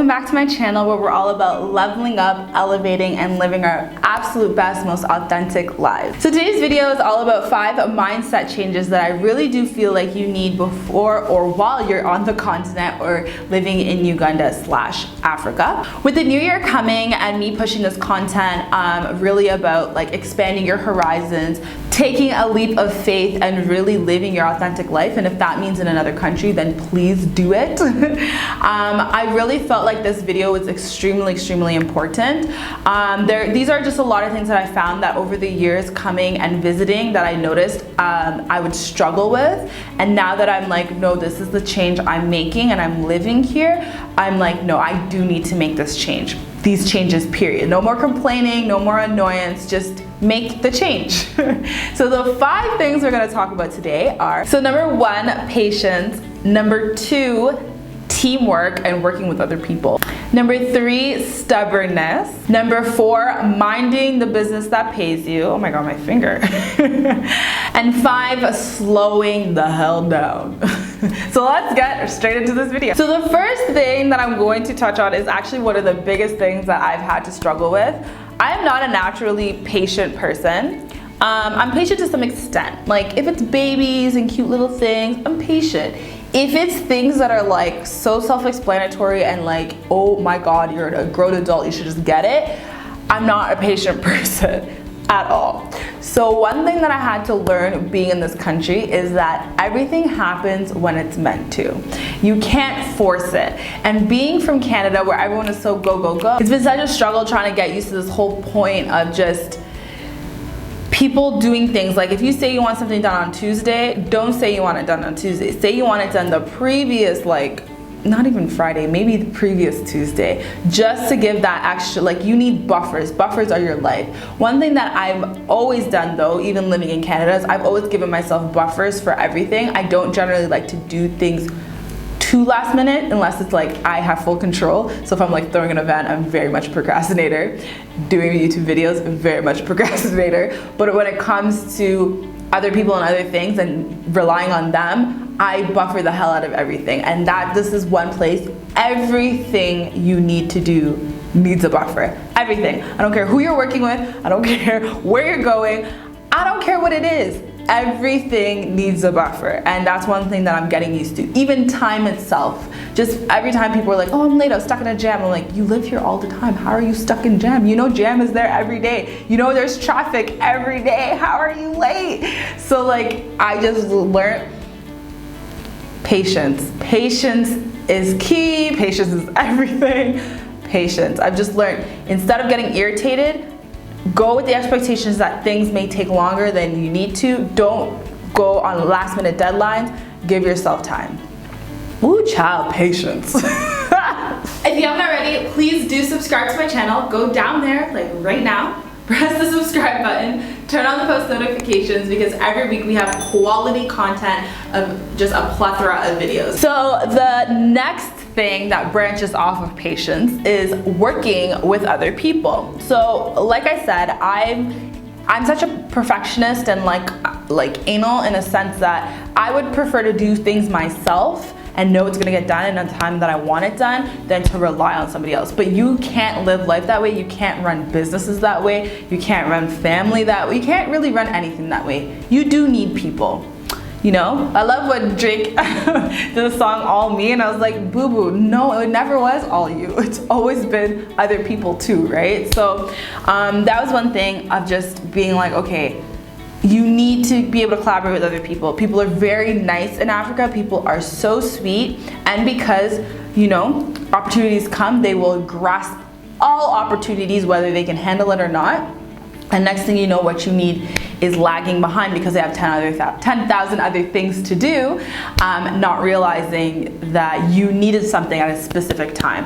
welcome back to my channel where we're all about leveling up, elevating, and living our absolute best, most authentic lives. So today's video is all about 5 mindset changes that I really do feel like you need before or while you're on the continent or living in Uganda/Africa. With the new year coming and me pushing this content really about like expanding your horizons, taking a leap of faith and really living your authentic life, and if that means in another country, then please do it. I really felt like this video was extremely important. These are just a lot of things that I found that over the years coming and visiting that I noticed I would struggle with, and now that I'm like, no, this is the change I'm making and I'm living here, I'm like, no, I do need to make this change. These changes, period. No more complaining, no more annoyance, just make the change. So the 5 things we're gonna talk about today are, so number 1, patience. Number 2, teamwork and working with other people. Number 3, stubbornness. Number 4, minding the business that pays you. Oh my God, my finger. And 5, slowing the hell down. So let's get straight into this video. So the first thing that I'm going to touch on is actually one of the biggest things that I've had to struggle with. I am not a naturally patient person. I'm patient to some extent. Like if it's babies and cute little things, I'm patient. If it's things that are like so self-explanatory and like, oh my God, you're a grown adult, you should just get it, I'm not a patient person at all. So one thing that I had to learn being in this country is that everything happens when it's meant to. You can't force it. And being from Canada where everyone is so go, go, go, it's been such a struggle trying to get used to this whole point of just people doing things. Like if you say you want something done on Tuesday, don't say you want it done on Tuesday. Say you want it done the previous, like, not even Friday, maybe the previous Tuesday, just to give that extra, like you need buffers. Buffers are your life. One thing that I've always done though, even living in Canada, is I've always given myself buffers for everything. I don't generally like to do things too last minute unless it's like I have full control. So if I'm like throwing an event, I'm very much a procrastinator. Doing YouTube videos, very much a procrastinator. But when it comes to other people and other things and relying on them, I buffer the hell out of everything. And this is one place, everything you need to do needs a buffer. Everything. I don't care who you're working with. I don't care where you're going. I don't care what it is. Everything needs a buffer, and that's one thing that I'm getting used to. Even time itself. Just every time people are like, oh, I'm late, I was stuck in a jam. I'm like, you live here all the time. How are you stuck in jam? You know jam is there every day. You know there's traffic every day. How are you late? So like, I just learned patience. Patience is key. Patience is everything. Patience. I've just learned, instead of getting irritated, go with the expectations that things may take longer than you need to. Don't go on last minute deadlines. Give yourself time. Ooh, child, patience. If you haven't already, please do subscribe to my channel. Go down there, like right now, press the subscribe button, turn on the post notifications, because every week we have quality content of just a plethora of videos. So the next thing that branches off of patience is working with other people. So like I said, I'm such a perfectionist and like anal in a sense that I would prefer to do things myself and know it's gonna get done in a time that I want it done than to rely on somebody else. But you can't live life that way. You can't run businesses that way. You can't run family that way. You can't really run anything that way. You do need people. You know, I love when Drake did the song All Me, and I was like, boo boo, no, it never was all you. It's always been other people too, right? So that was one thing of just being like, okay, you need to be able to collaborate with other people. People are very nice in Africa. People are so sweet. And because, you know, opportunities come, they will grasp all opportunities, whether they can handle it or not. And next thing you know, what you need is lagging behind because they have 10,000 other things to do, not realizing that you needed something at a specific time.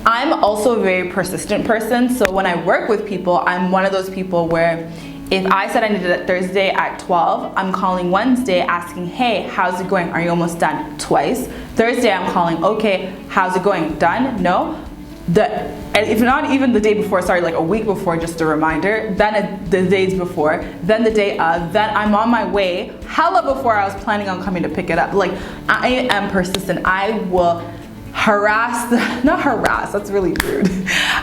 I'm also a very persistent person, so when I work with people, I'm one of those people where if I said I needed it Thursday at 12, I'm calling Wednesday asking, hey, how's it going? Are you almost done? Twice. Thursday, I'm calling, okay, how's it going? Done? No? If not even the day before, sorry, like a week before, just a reminder, then the days before, then the day of, then I'm on my way, hella before I was planning on coming to pick it up. Like, I am persistent. I will not harass, that's really rude.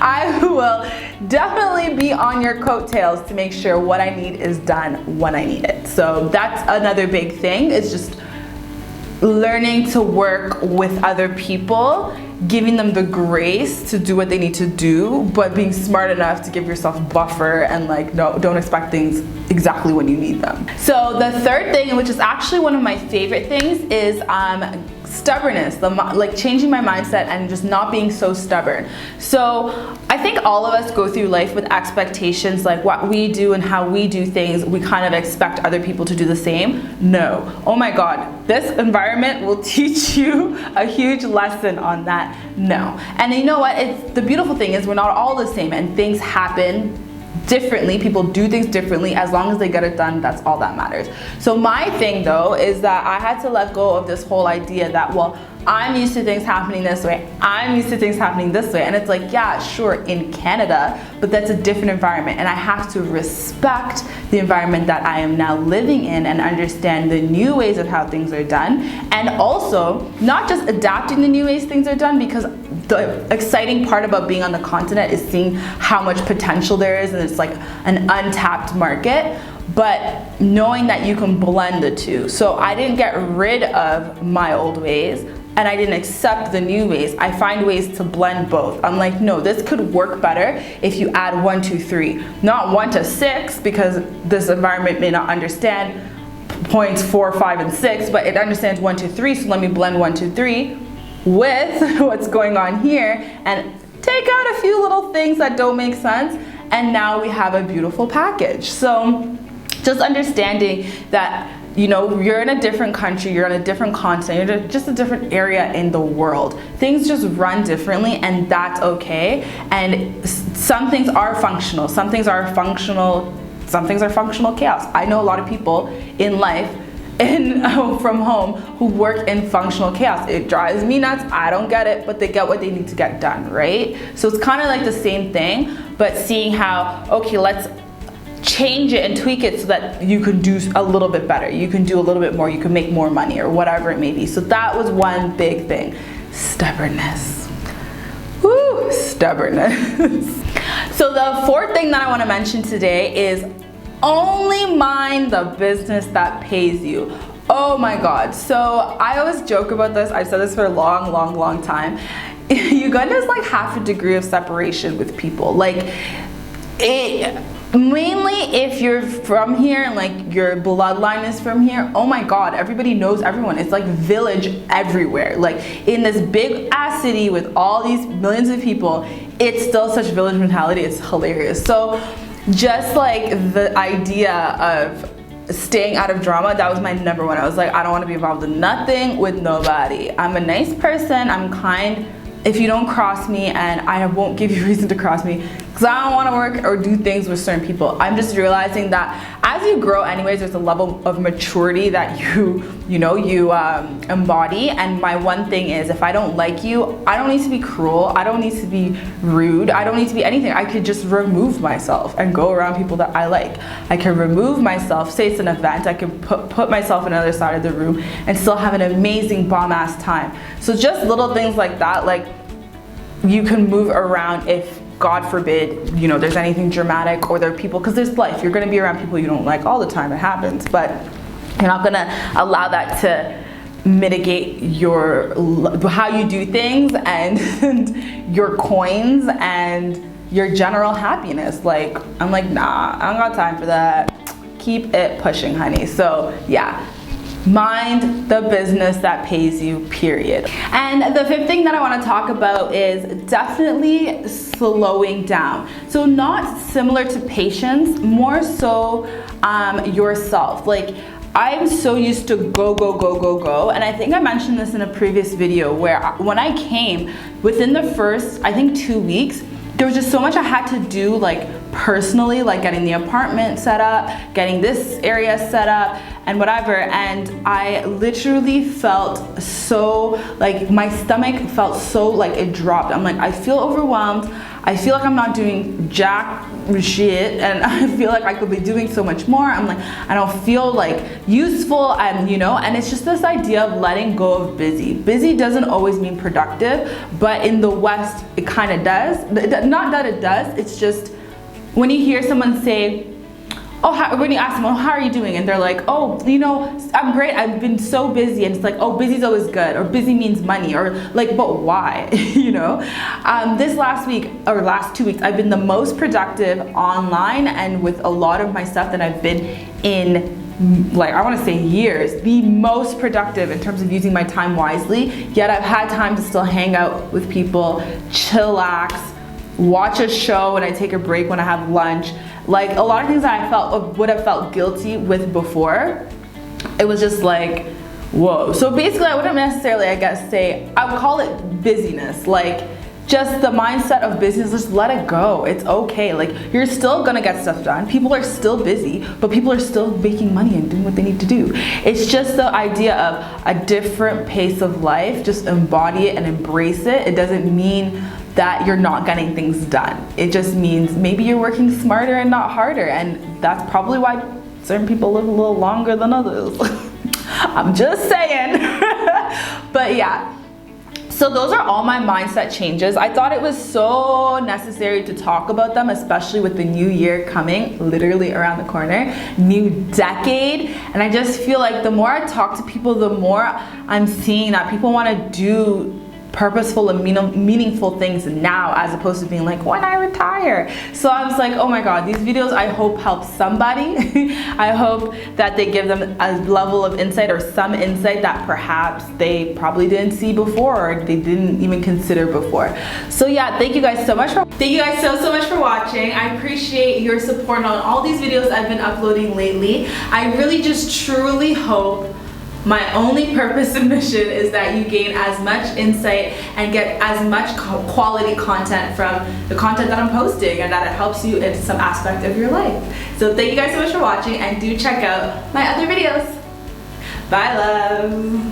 I will definitely be on your coattails to make sure what I need is done when I need it. So that's another big thing, is just learning to work with other people, giving them the grace to do what they need to do, but being smart enough to give yourself buffer and like, no, don't expect things exactly when you need them. So the third thing, which is actually one of my favorite things, is stubbornness, like changing my mindset and just not being so stubborn. So I think all of us go through life with expectations, like what we do and how we do things, we kind of expect other people to do the same. No. Oh my God, this environment will teach you a huge lesson on that. No. And you know what? The beautiful thing is we're not all the same, and things happen differently. People do things differently. As long as they get it done, that's all that matters. So my thing though is that I had to let go of this whole idea that, well, I'm used to things happening this way, I'm used to things happening this way. And it's like, yeah, sure, in Canada, but that's a different environment, and I have to respect the environment that I am now living in and understand the new ways of how things are done. And also not just adapting the new ways things are done, because the exciting part about being on the continent is seeing how much potential there is, and it's like an untapped market, but knowing that you can blend the two. So I didn't get rid of my old ways, and I didn't accept the new ways. I find ways to blend both. I'm like, no, this could work better if you add 1, 2, 3, not 1 to 6, because this environment may not understand points 4, 5, and 6, but it understands 1, 2, 3. So let me blend 1, 2, 3 with what's going on here and take out a few little things that don't make sense, and now we have a beautiful package. So just understanding that, you know, you're in a different country, you're on a different continent, you're just a different area in the world. Things just run differently, and that's okay. And some things are functional, some things are functional chaos. I know a lot of people in life from home who work in functional chaos. It drives me nuts. I don't get it, but they get what they need to get done, right? So it's kind of like the same thing, but seeing how, okay, let's change it and tweak it so that you can do a little bit better, you can do a little bit more, you can make more money, or whatever it may be. So that was one big thing. Stubbornness. Woo, stubbornness. So the fourth thing that I want to mention today is only mind the business that pays you. Oh my God. So I always joke about this. I've said this for a long time. Uganda is like half a degree of separation with people. Like, mainly if you're from here and like your bloodline is from here, oh my God, everybody knows everyone. It's like village everywhere. Like in this big ass city with all these millions of people, it's still such village mentality. It's hilarious. So just like the idea of staying out of drama, that was my number one. I was like, I don't want to be involved in nothing with nobody. I'm a nice person, I'm kind. If you don't cross me, and I won't give you reason to cross me, because I don't want to work or do things with certain people. I'm just realizing that as you grow anyways, there's a level of maturity that you embody. And my one thing is, if I don't like you, I don't need to be cruel, I don't need to be rude, I don't need to be anything. I could just remove myself and go around people that I like. I can remove myself, say it's an event, I can put myself on the other side of the room and still have an amazing bomb ass time. So just little things like that, like you can move around if, God forbid, you know, there's anything dramatic, or there are people, because there's life, you're gonna be around people you don't like all the time, it happens, but you're not gonna allow that to mitigate how you do things and your coins and your general happiness. Like, I'm like, nah, I don't got time for that. Keep it pushing, honey. So yeah, mind the business that pays you, period. And the fifth thing that I want to talk about is definitely slowing down. So not similar to patience, more so yourself. Like, I'm so used to go, and I think I mentioned this in a previous video, where when I came, within the first, I think 2 weeks, there was just so much I had to do, like personally, like getting the apartment set up, getting this area set up, and whatever. And I literally felt so, like my stomach felt so like it dropped. I'm like, I feel overwhelmed. I feel like I'm not doing jack shit, and I feel like I could be doing so much more. I'm like, I don't feel like useful, and and it's just this idea of letting go of busy. Busy doesn't always mean productive, but in the West, it kind of does. Not that it does, it's just when you hear someone say, when you ask them, how are you doing? And they're like, I'm great, I've been so busy. And it's like, busy's always good, or busy means money, or like, but why? This last week, or last 2 weeks, I've been the most productive online and with a lot of my stuff that I've been in, like, I want to say years, the most productive in terms of using my time wisely. Yet I've had time to still hang out with people, chillax, watch a show when I take a break, when I have lunch. Like, a lot of things that I would have felt guilty with before, it was just like, whoa. So basically, I wouldn't necessarily, say, I would call it busyness. Like, just the mindset of business, just let it go. It's okay. Like, you're still gonna get stuff done. People are still busy, but people are still making money and doing what they need to do. It's just the idea of a different pace of life. Just embody it and embrace it. It doesn't mean that you're not getting things done. It just means maybe you're working smarter and not harder, and that's probably why certain people live a little longer than others. I'm just saying. But yeah. So those are all my mindset changes. I thought it was so necessary to talk about them, especially with the new year coming literally around the corner, new decade. And I just feel like the more I talk to people, the more I'm seeing that people want to do purposeful and meaningful things now, as opposed to being like, when I retire. So I was like, oh my god, these videos I hope help somebody. I hope that they give them a level of insight, or some insight that perhaps they probably didn't see before, or they didn't even consider before. So yeah, thank you guys so much so much for watching. I appreciate your support on all these videos I've been uploading lately. I really just truly hope my only purpose and mission is that you gain as much insight and get as much quality content from the content that I'm posting, and that it helps you in some aspect of your life. So thank you guys so much for watching, and do check out my other videos. Bye, love.